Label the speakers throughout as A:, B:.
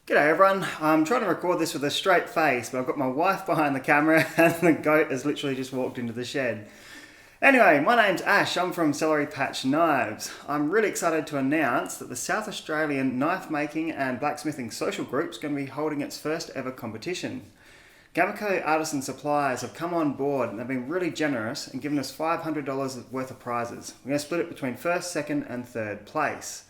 A: G'day everyone, I'm trying to record this with a straight face, but I've got my wife behind the camera and the goat has literally just walked into the shed. Anyway, my name's Ash, I'm from Celery Patch Knives. I'm really excited to announce that the South Australian Knife Making and Blacksmithing Social Group is going to be holding its first ever competition. Gamaco Artisan Suppliers have come on board and they've been really generous and given us $500 worth of prizes. We're going to split it between first, second and third place.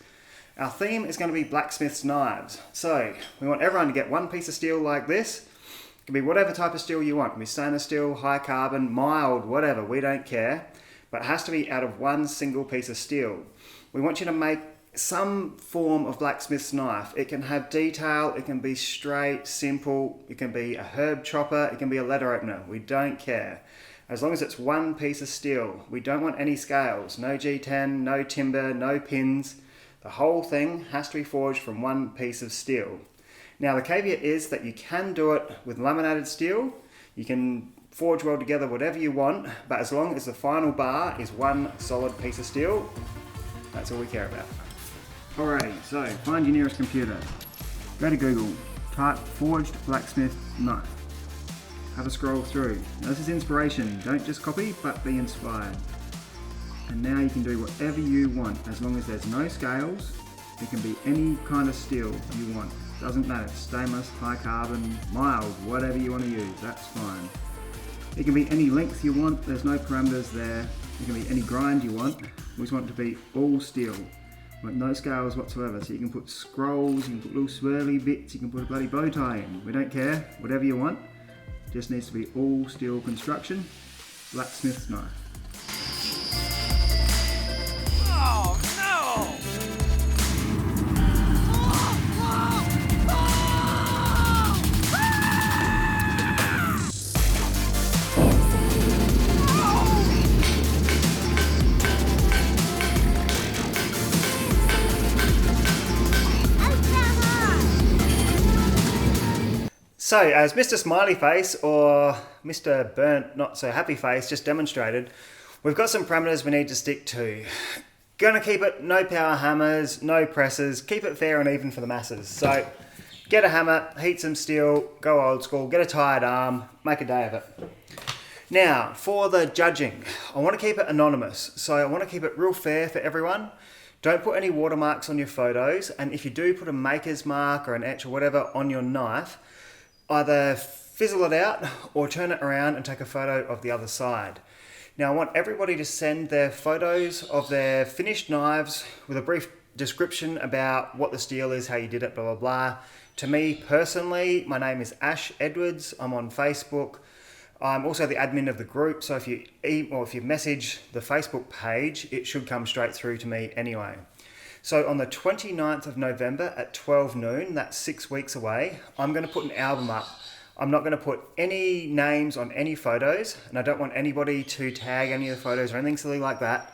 A: Our theme is going to be Blacksmith's Knives. So, we want everyone to get one piece of steel like this. It can be whatever type of steel you want. It can be stainless steel, high carbon, mild, whatever, we don't care. But it has to be out of one single piece of steel. We want you to make some form of blacksmith's knife. It can have detail, it can be straight, simple, it can be a herb chopper, it can be a letter opener. We don't care. As long as it's one piece of steel. We don't want any scales. No G10, no timber, no pins. The whole thing has to be forged from one piece of steel. Now the caveat is that you can do it with laminated steel. You can forge weld together whatever you want, but as long as the final bar is one solid piece of steel, that's all we care about. Alrighty, so find your nearest computer. Go to Google, type forged blacksmith knife. Have a scroll through. Now this is inspiration, don't just copy, but be inspired. And now you can do whatever you want, as long as there's no scales. It can be any kind of steel you want. Doesn't matter, stainless, high carbon, mild, whatever you want to use, that's fine. It can be any length you want, there's no parameters there. It can be any grind you want. We just want it to be all steel, with no scales whatsoever. So you can put scrolls, you can put little swirly bits, you can put a bloody bow tie in. We don't care, whatever you want. Just needs to be all steel construction. Blacksmith's knife.
B: Oh no!
A: So, as Mr. Smiley Face or Mr. Burnt Not So Happy Face just demonstrated, we've got some parameters we need to stick to. Gonna keep it no power hammers, no presses, keep it fair and even for the masses. So, get a hammer, heat some steel, go old school, get a tired arm, make a day of it. Now, for the judging, I want to keep it anonymous. So I want to keep it real fair for everyone. Don't put any watermarks on your photos, and if you do put a maker's mark or an etch or whatever on your knife, either fizzle it out or turn it around and take a photo of the other side. Now I want everybody to send their photos of their finished knives with a brief description about what the steel is, how you did it, blah, blah, blah. To me personally, my name is Ash Edwards. I'm on Facebook. I'm also the admin of the group, so if you message the Facebook page, it should come straight through to me anyway. So on the 29th of November at 12 noon, that's 6 weeks away, I'm going to put an album up. I'm not going to put any names on any photos, and I don't want anybody to tag any of the photos or anything silly like that.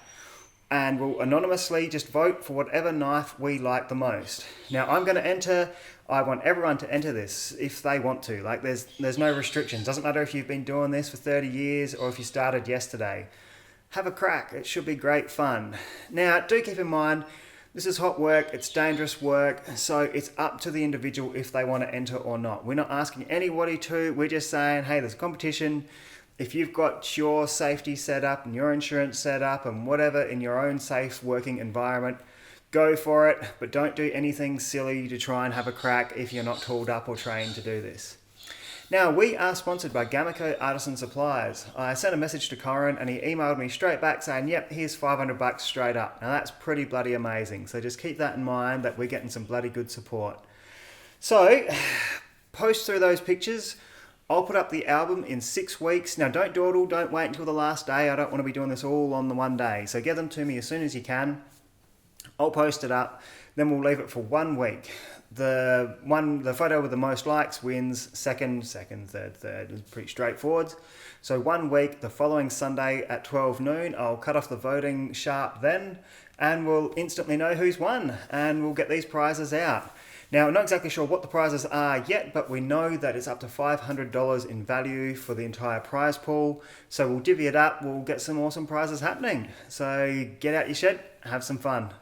A: And we'll anonymously just vote for whatever knife we like the most. Now I'm going to enter, I want everyone to enter this if they want to. Like there's no restrictions. Doesn't matter if you've been doing this for 30 years or if you started yesterday. Have a crack, it should be great fun. Now do keep in mind, this is hot work, it's dangerous work, so it's up to the individual if they want to enter or not. We're not asking anybody to, we're just saying, hey, there's a competition. If you've got your safety set up and your insurance set up and whatever in your own safe working environment, go for it, but don't do anything silly to try and have a crack if you're not tooled up or trained to do this. Now, we are sponsored by Gamaco Artisan Suppliers. I sent a message to Corin and he emailed me straight back saying, yep, here's $500 straight up. Now that's pretty bloody amazing. So just keep that in mind that we're getting some bloody good support. So, post through those pictures. I'll put up the album in 6 weeks. Now don't dawdle, don't wait until the last day. I don't want to be doing this all on the one day. So get them to me as soon as you can. I'll post it up, then we'll leave it for 1 week. The photo with the most likes wins second, third. It's pretty straightforward. So 1 week, the following Sunday at 12 noon, I'll cut off the voting sharp then, and we'll instantly know who's won, and we'll get these prizes out. Now, I'm not exactly sure what the prizes are yet, but we know that it's up to $500 in value for the entire prize pool. So we'll divvy it up, we'll get some awesome prizes happening. So get out your shed, have some fun.